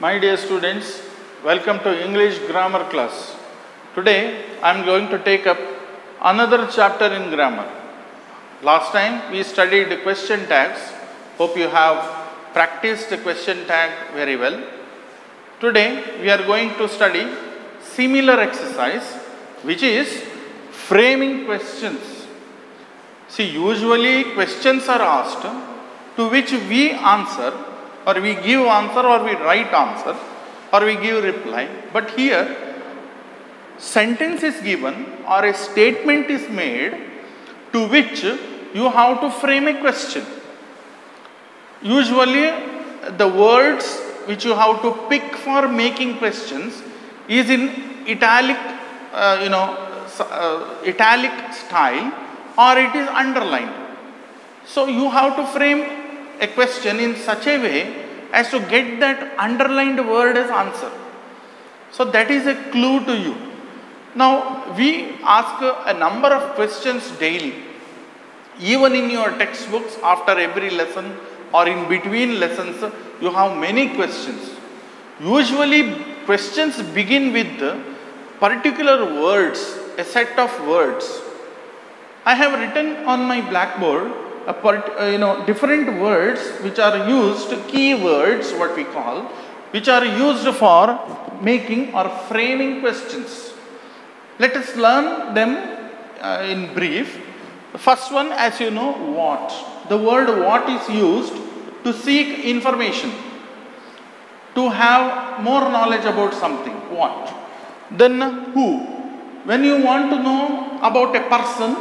My dear students, welcome to English grammar class. Today I am going to take up another chapter in grammar. Last time we studied question tags. Hope you have practiced the question tag very well. Today we are going to study similar exercise, which is framing questions. See, usually questions are asked to which we answer, or we give answer, or we write answer, or we give reply. But here sentence is given or a statement is made to which you have to frame a question. Usually the words which you have to pick for making questions is in italic italic style, or it is underlined. So you have to frame a question in such a way as to get that underlined word as answer. So that is a clue to you. Now we ask a number of questions daily. Even in your textbooks, after every lesson or in between lessons, you have many questions. Usually questions begin with particular words, a set of words. I have written on my blackboard different words which are used, keywords what we call, which are used for making or framing questions. Let us learn them in brief. The first one, as you know, what. The word what is used to seek information, to have more knowledge about something. What. Then who. When you want to know about a person,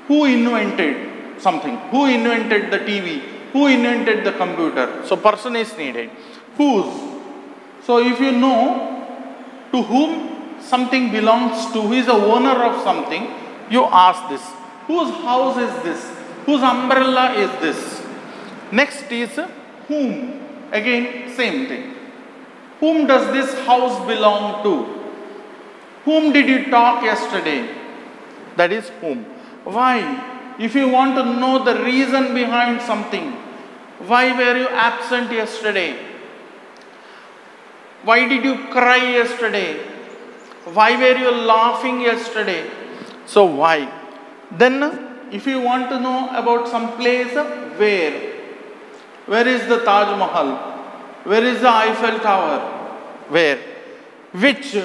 who invented something, who invented the TV, who invented the computer. So person is needed. Whose. So if you know to whom something belongs to, who is the owner of something, you ask this. Whose house is this? Whose umbrella is this? Next is whom. Again same thing. Whom does this house belong to? Whom did you talk yesterday? That is whom. Why? If you want to know the reason behind something, why were you absent yesterday? Why did you cry yesterday? Why were you laughing yesterday? So why? Then if you want to know about some place, where? Where is the Taj Mahal? Where is the Eiffel Tower? Where? Which?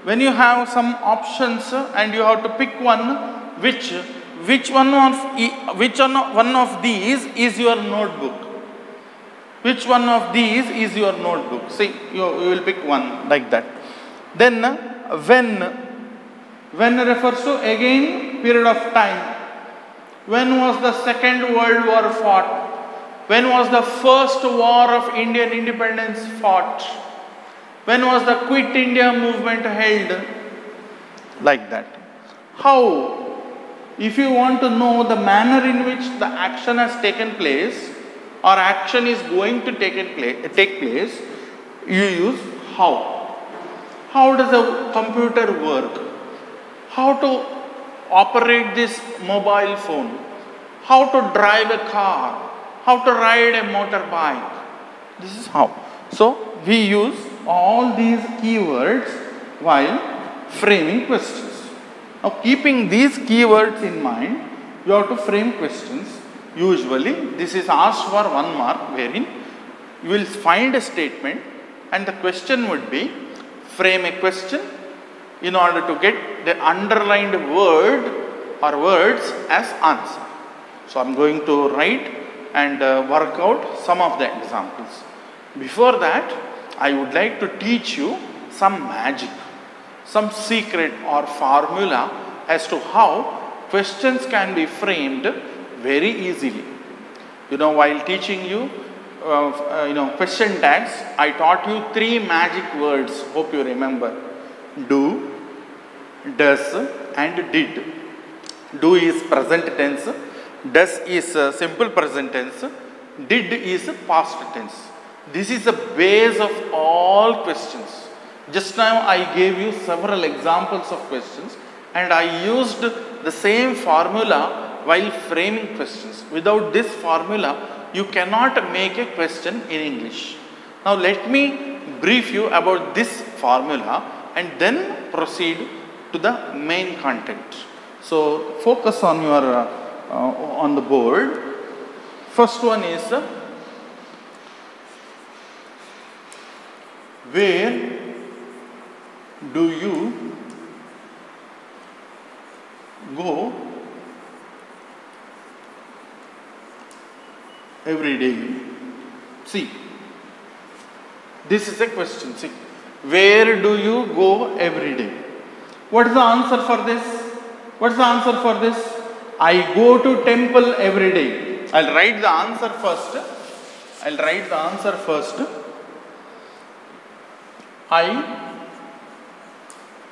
When you have some options and you have to pick one, which one of these is your notebook? Which one of these is your notebook? See, you will pick one like that. Then when refers to again period of time. When was the Second World War fought? When was the first war of Indian independence fought? When was the Quit India movement held? Like that. How? If you want to know the manner in which the action has taken place or action is going to take place, you use how. How does a computer work? How to operate this mobile phone? How to drive a car? How to ride a motorbike? This is how. So we use all these keywords while framing questions. Now keeping these keywords in mind, you have to frame questions. Usually this is asked for 1 mark, wherein you will find a statement and the question would be frame a question in order to get the underlined word or words as answer. So I am going to write and work out some of the examples. Before that, I would like to teach you some magic, some secret or formula as to how questions can be framed very easily. While teaching you question tags, I taught you 3 magic words. Hope you remember. Do, does and did. Do is present tense. Does is simple present tense. Did is past tense. This is the base of all questions. Just now I gave you several examples of questions and I used the same formula while framing questions. Without this formula, you cannot make a question in English. Now let me brief you about this formula and then proceed to the main content. So focus on your on the board. First one is where do you go every day? See, this is a question. See, where do you go every day? What is the answer for this? What is the answer for this? I go to temple every day. I'll write the answer first. I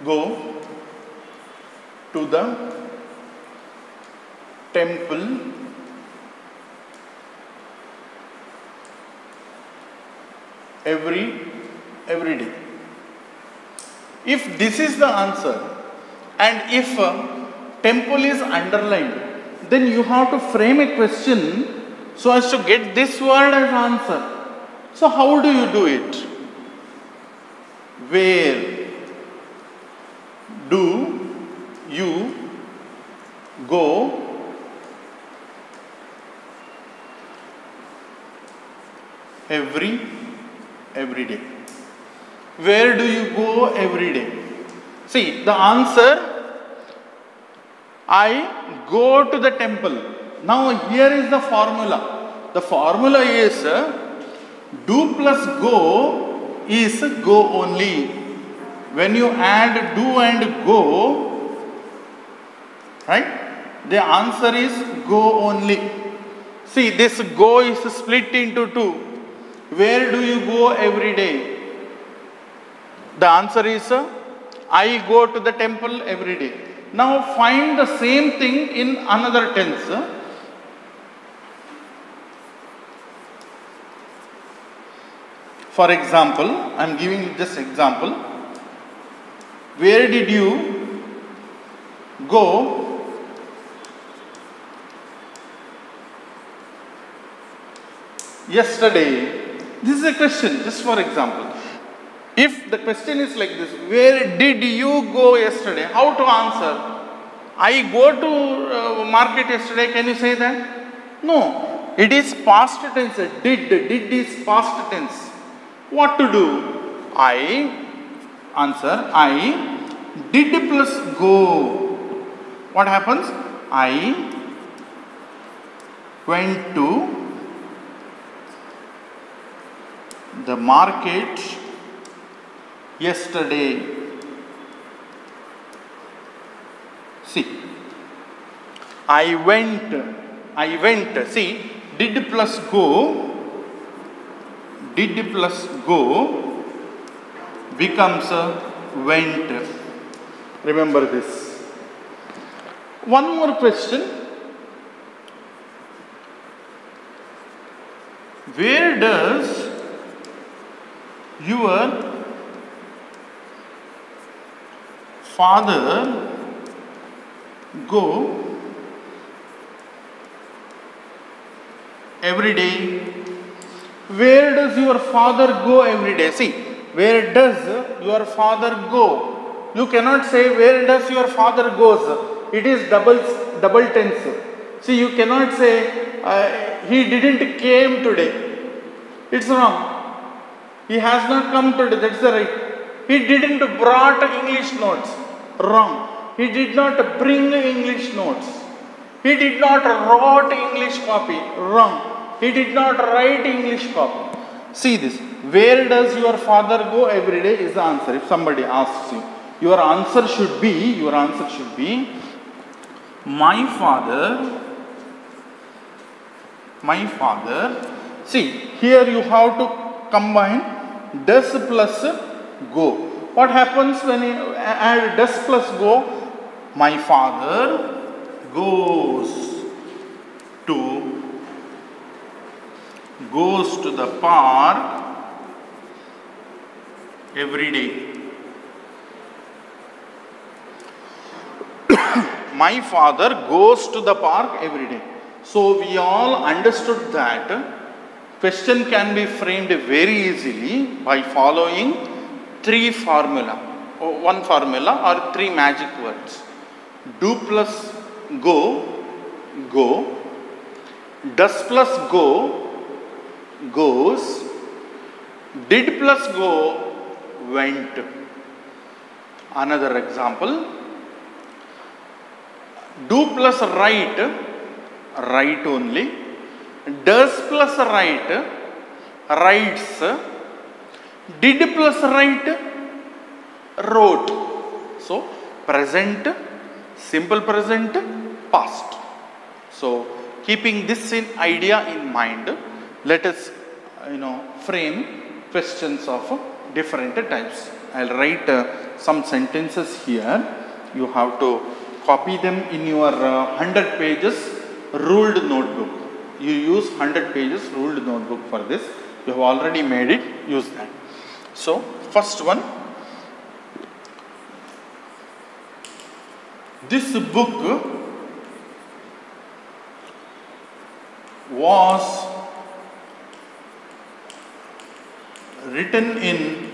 go to the temple every day. If this is the answer and if temple is underlined, then you have to frame a question so as to get this word as answer. So how do you do it? Where do you go every day? Where do you go every day? See, the answer, I go to the temple. Now here is the formula. The formula is do plus go is go only. When you add do and go, right, the answer is go only. See, this go is split into two. Where do you go every day? The answer is I go to the temple every day. Now find the same thing in another tense. For example, I am giving you this example. Where did you go yesterday? This is a question, just for example. If the question is like this, where did you go yesterday? How to answer? I go to market yesterday, can you say that? No, it is past tense. Did is past tense. What to do? I did plus go. What happens? I went to the market yesterday. See, I went, see, did plus go becomes went. Remember this. One more question. Where does your father go every day? Where does your father go every day? See, where does your father go? You cannot say where does your father goes. It is double tense. See, you cannot say he didn't came today. It's wrong. He has not come today. That's the right. He didn't brought English notes. Wrong. He did not bring English notes. He did not wrote English copy. Wrong. He did not write English copy. See this. Where does your father go every day is the answer. If somebody asks you, your answer should be, my father. See, here you have to combine does plus go. What happens when you add does plus go? My father goes to the park every day. My father goes to the park every day. So we all understood that Question can be framed very easily by following three formula, or one formula or three magic words. Do plus go, go. Does plus go, goes. Did plus go, went. Another example. Do plus write, write only. Does plus write, writes. Did plus write, wrote. So, present, simple present, past. So, keeping this idea in mind, let us frame questions of different types. I'll write some sentences here. You have to copy them in your 100 pages ruled notebook. You use 100 pages ruled notebook for this. You have already made it, use that. So, first one. This book was written in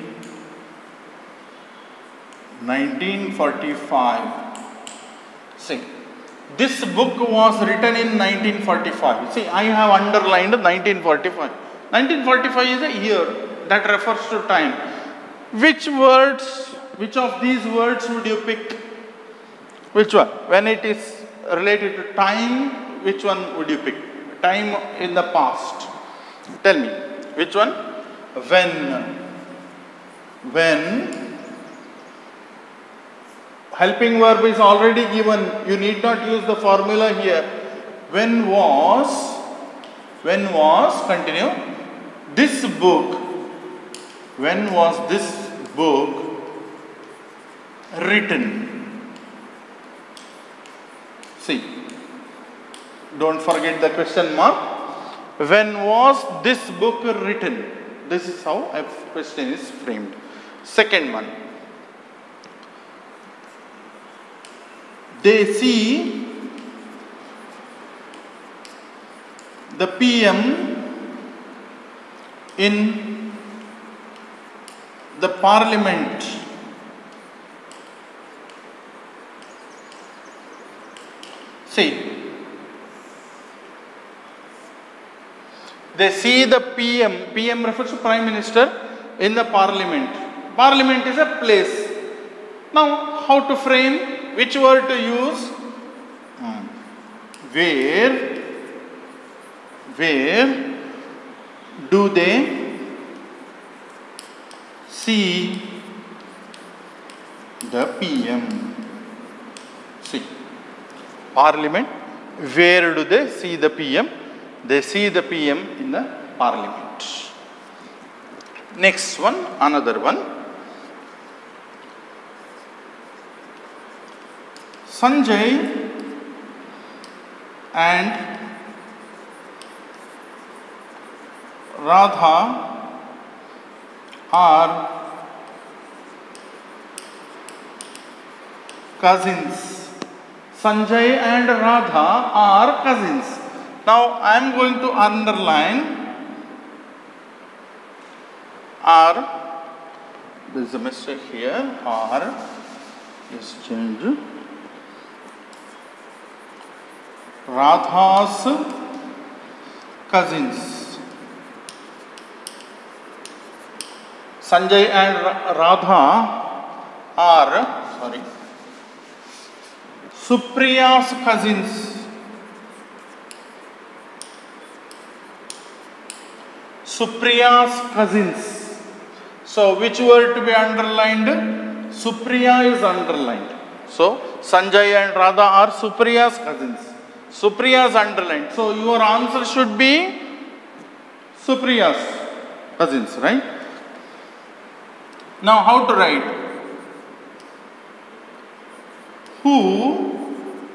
1945. See, this book was written in 1945. See, I have underlined 1945. 1945 is a year that refers to time. Which of these words would you pick? Which one? When it is related to time, which one would you pick? Time in the past. Tell me, which one? When. Helping verb is already given. You need not use the formula here. When was, continue. This book, when was this book written? See, don't forget the question mark. When was this book written? This is how a question is framed. Second one. They see the PM in the parliament. See, they see the PM refers to Prime Minister in the parliament. Parliament is a place. Now, how to frame? Which word to use? Where do they see the PM? See, Parliament. Where do they see the PM? They see the PM in the Parliament. Next one, another one. Sanjay and Radha are cousins. Sanjay and Radha are cousins. Now I am going to underline are. There is a mistake here. Are is changed. Radha's cousins. Sanjay and Radha are, Supriya's cousins. Supriya's cousins. So, which word to be underlined? Supriya is underlined. So, Sanjay and Radha are Supriya's cousins. Supriya is underlined. So, your answer should be Supriya's cousins, right? Now, how to write? Who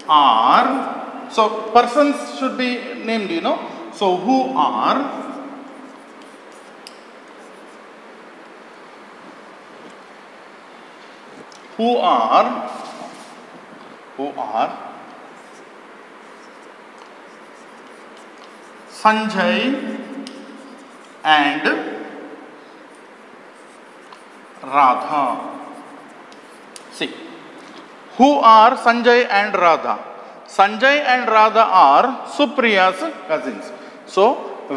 are, so persons should be named, So, who are Sanjay and Radha. See, who are Sanjay and Radha? Sanjay and Radha are Supriya's cousins. So,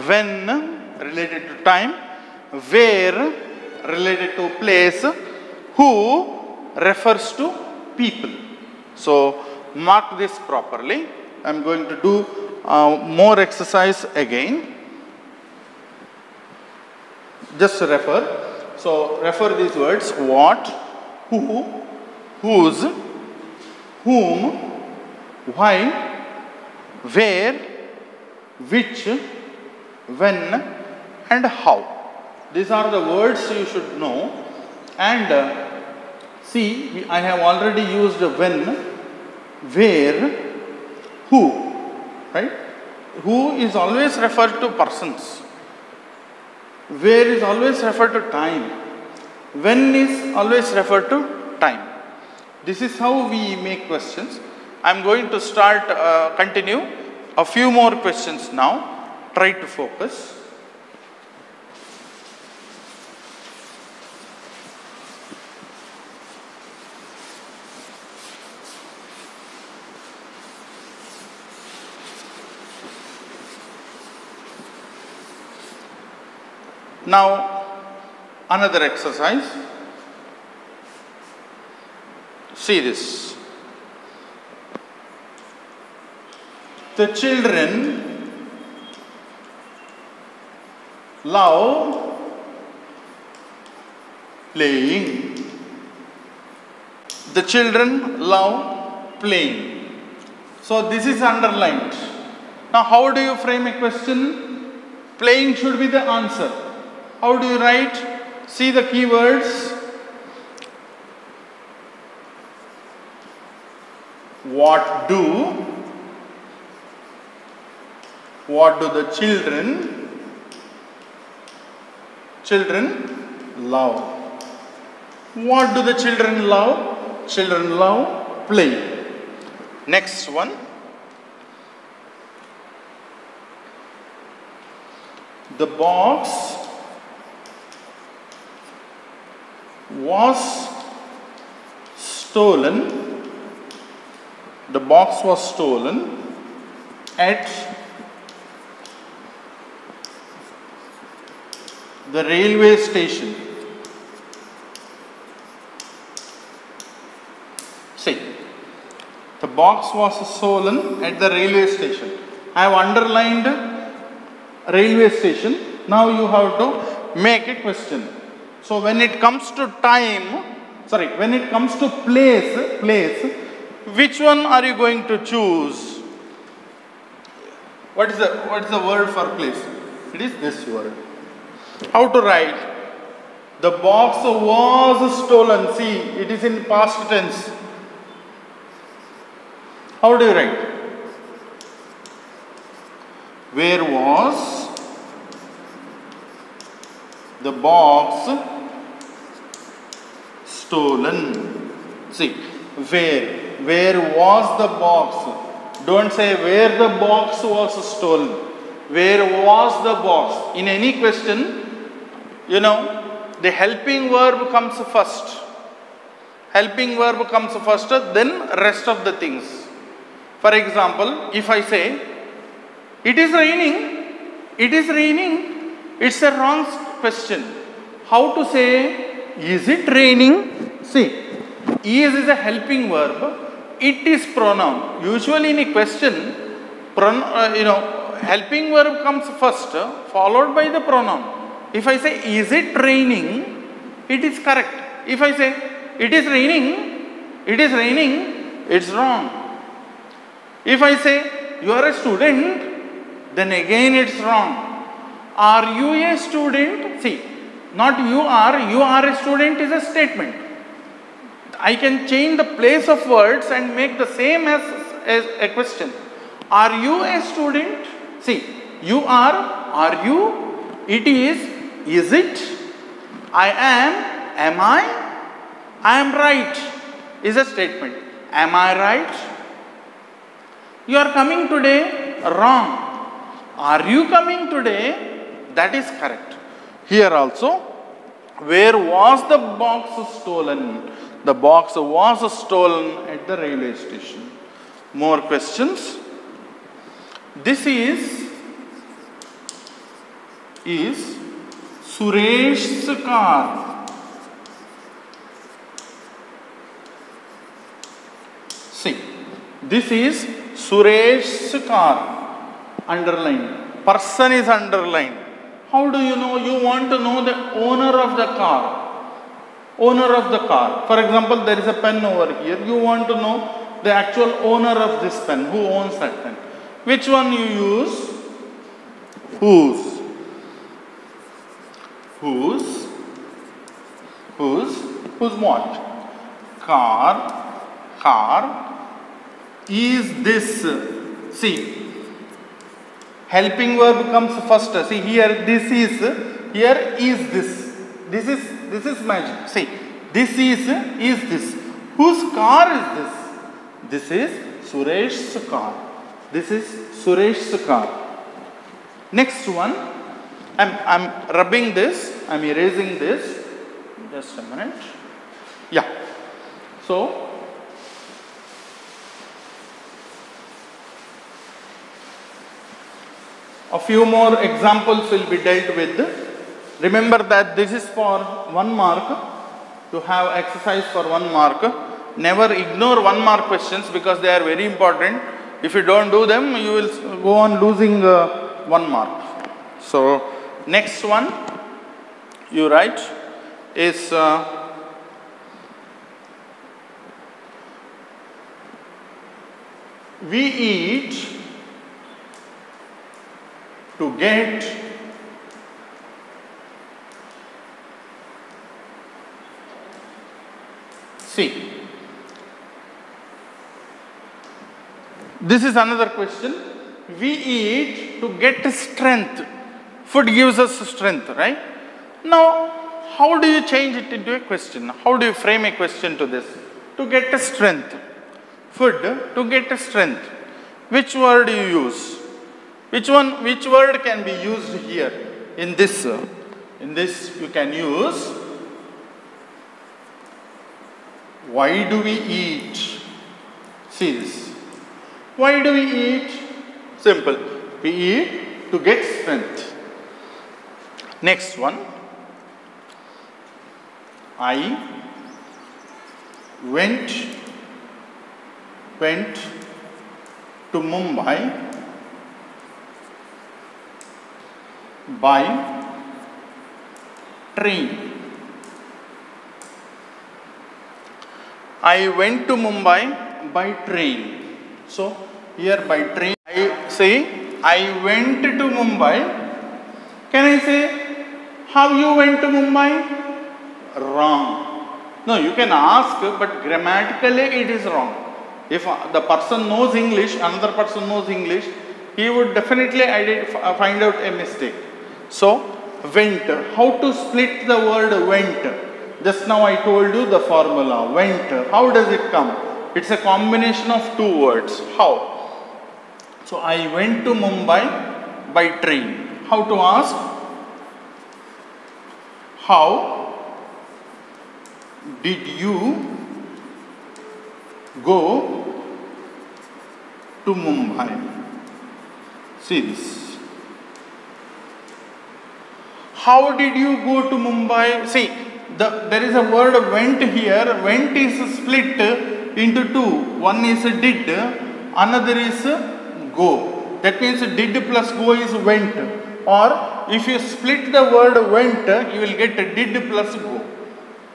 when related to time, where related to place, who refers to people. So, mark this properly. I am going to do more exercise again. Just refer. So, refer these words: what, who, whose, whom, why, where, which, when, and how. These are the words you should know. And see, I have already used when, where, who, right? Who is always referred to persons. Where is always referred to time. When is always referred to time. This is how we make questions. I am going to continue a few more questions now. Try to focus. Now, another exercise. See this. The children love playing. The children love playing. So, this is underlined. Now, how do you frame a question? Playing should be the answer. How do you write? See the keywords. What do the children love? What do the children love? Children love play. Next one. The box was stolen. The box was stolen at the railway station. See, the box was stolen at the railway station. I have underlined railway station. Now you have to make a question. So when it comes to when it comes to place, which one are you going to choose? What is the word for place? It is this word. How to write? The box was stolen. See, it is in past tense. How do you write? Where was the box stolen? See, where was the box? Don't say where the box was stolen. Where was the box? In any question, the helping verb comes first. Helping verb comes first, then rest of the things. For example, if I say, it is raining, it's a wrong question. How to say, is it raining? See, is a helping verb, it is pronoun. Usually in a question, helping verb comes first, followed by the pronoun. If I say, is it raining, it is correct. If I say, it is raining, it's wrong. If I say, you are a student, then again it's wrong. Are you a student? See, not you are a student is a statement. I can change the place of words and make the same as a question. Are you a student? See, you are you, it is it, I am I right is a statement. Am I right? You are coming today, wrong. Are you coming today? That is correct. Here also, where was the box stolen? The box was stolen at the railway station. More questions. This is Suresh's car. See, this is Suresh's car. Underlined. Person is underlined. How do you know? You want to know the owner of the car. Owner of the car. For example, there is a pen over here. You want to know the actual owner of this pen. Who owns that pen? Which one you use? Whose? Whose what? Car is this. See, helping verb comes first. See here, this is, here is this. This is magic. See, this is this. Whose car is this? This is Suresh's car. This is Suresh's car. Next one, I'm rubbing this, I'm erasing this. Just a minute. Yeah. So, a few more examples will be dealt with. Remember that this is for 1 mark. To have exercise for 1 mark. Never ignore 1 mark questions because they are very important. If you don't do them, you will go on losing 1 mark. So, next one you write is we eat to get see. This is another question. We eat to get strength. Food gives us strength, right? Now, how do you change it into a question? How do you frame a question to this? To get strength. Food to get strength. Which word do you use? Which word can be used here? In this you can use why do we eat? See this. Why do we eat? Simple. We eat to get strength. Next one. I went to Mumbai by train. I went to Mumbai by train. So, here by train, I say, I went to Mumbai. Can I say, how you went to Mumbai? Wrong. No, you can ask, but grammatically it is wrong. If the person knows English, another person knows English, he would definitely find out a mistake. So, went. How to split the word went? Just now I told you the formula. Went. How does it come? It's a combination of 2 words. How? So, I went to Mumbai by train. How to ask? How did you go to Mumbai? See this. How did you go to Mumbai? See, there is a word went here. Went is split into 2. One is did, another is go. That means did plus go is went. Or if you split the word went, you will get did plus go.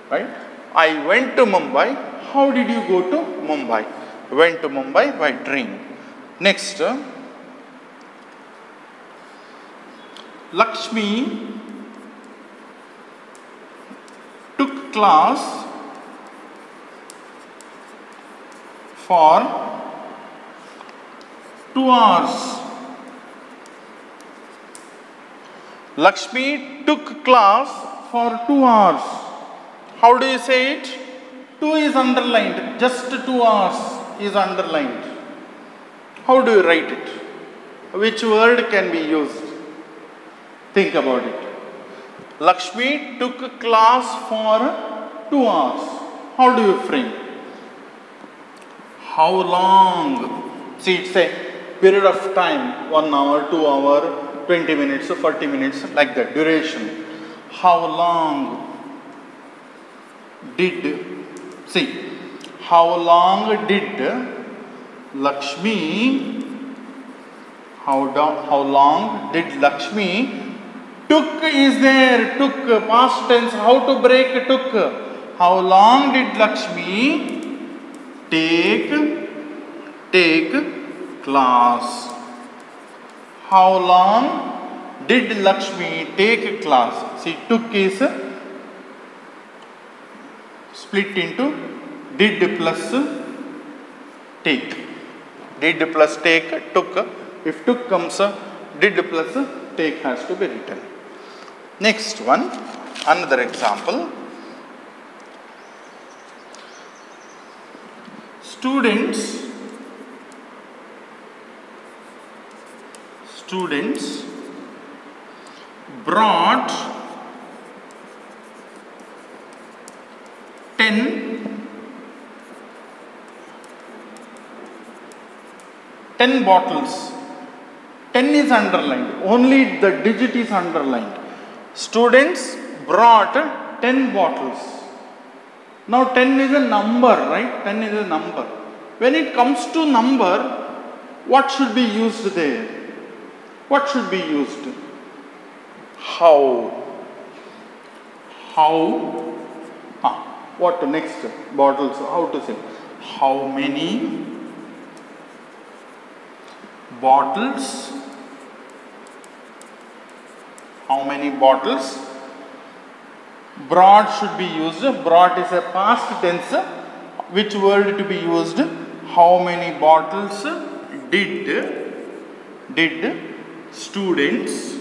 Right? I went to Mumbai. How did you go to Mumbai? Went to Mumbai by train. Next, Lakshmi took class for 2 hours. Lakshmi took class for 2 hours. How do you say it? 2 is underlined. Just 2 hours is underlined. How do you write it? Which word can be used? Think about it. Lakshmi took class for 2 hours. How do you frame? How long? See, it's a period of time, 1 hour, 2 hour, 20 minutes, 40 minutes, like that, duration. How long did, see, how long did Lakshmi, how long did Lakshmi, took is there, took, past tense, how to break took. How long did Lakshmi take class? How long did Lakshmi take class? See, took is split into did plus take. Did plus take, took. If took comes, did plus take has to be written. Next one, another example. Students brought 10 bottles. 10 is underlined, only the digit is underlined. Students brought 10 bottles. Now 10 is a number, right? 10 is a number. When it comes to number, what should be used there? What should be used? How? What next? Bottles, how to say? How many bottles? How many bottles? Brought should be used. Brought is a past tense. Which word to be used? How many bottles did students?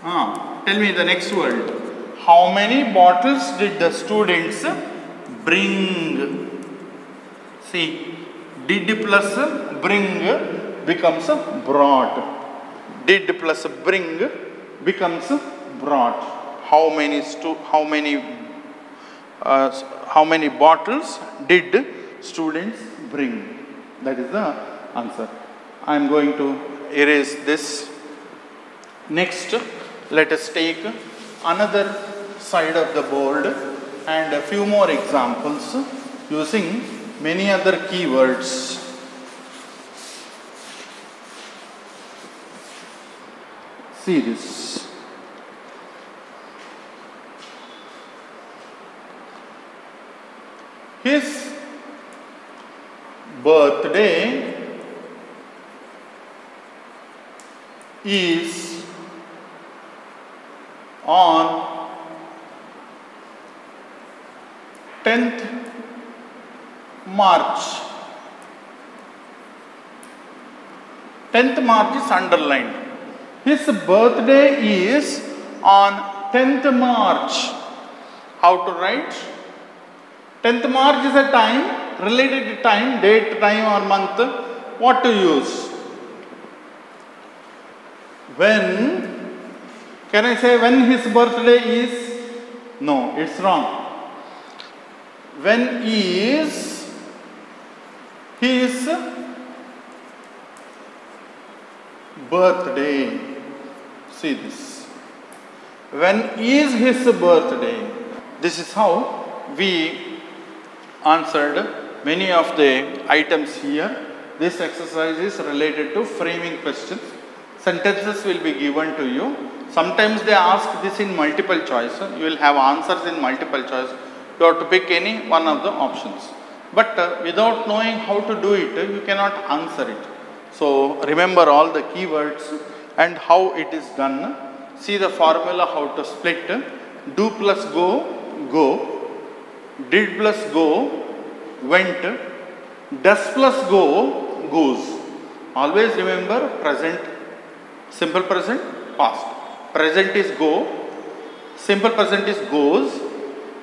Tell me the next word. How many bottles did the students bring? See, did plus bring becomes brought. Did plus bring becomes brought. How many bottles did students bring? That is the answer. I am going to erase this. Next, let us take another side of the board and a few more examples using many other keywords. See this. His birthday is on 10th March. 10th March is underlined. His birthday is on 10th March. How to write? 10th March is a time, related time, date, time or month. What to use? When, can I say when his birthday is? No, it's wrong. When is his birthday? See this. When is his birthday? This is how we answered many of the items here. This exercise is related to framing questions. Sentences will be given to you. Sometimes they ask this in multiple choice. You will have answers in multiple choice. You have to pick any one of the options. But without knowing how to do it, you cannot answer it. So remember all the keywords and how it is done. See the formula how to split. Do plus go, go. Did plus go, went. Does plus go, goes. Always remember present, simple present, past. Present is go, simple present is goes,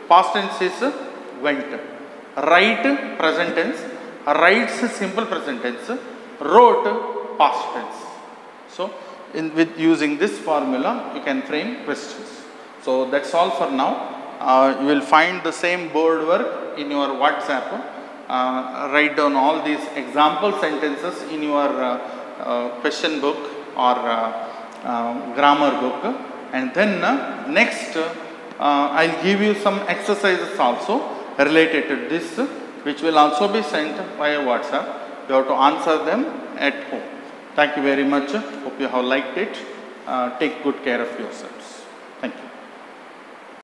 past tense is went. Write present tense, writes simple present tense, wrote past tense. So with using this formula, you can frame questions. So that's all for now. You will find the same board work in your WhatsApp. Write down all these example sentences in your question book or grammar book, and then next I'll give you some exercises also related to this, which will also be sent via WhatsApp. You have to answer them at home. Thank you very much. Hope you have liked it. Take good care of yourselves. Thank you.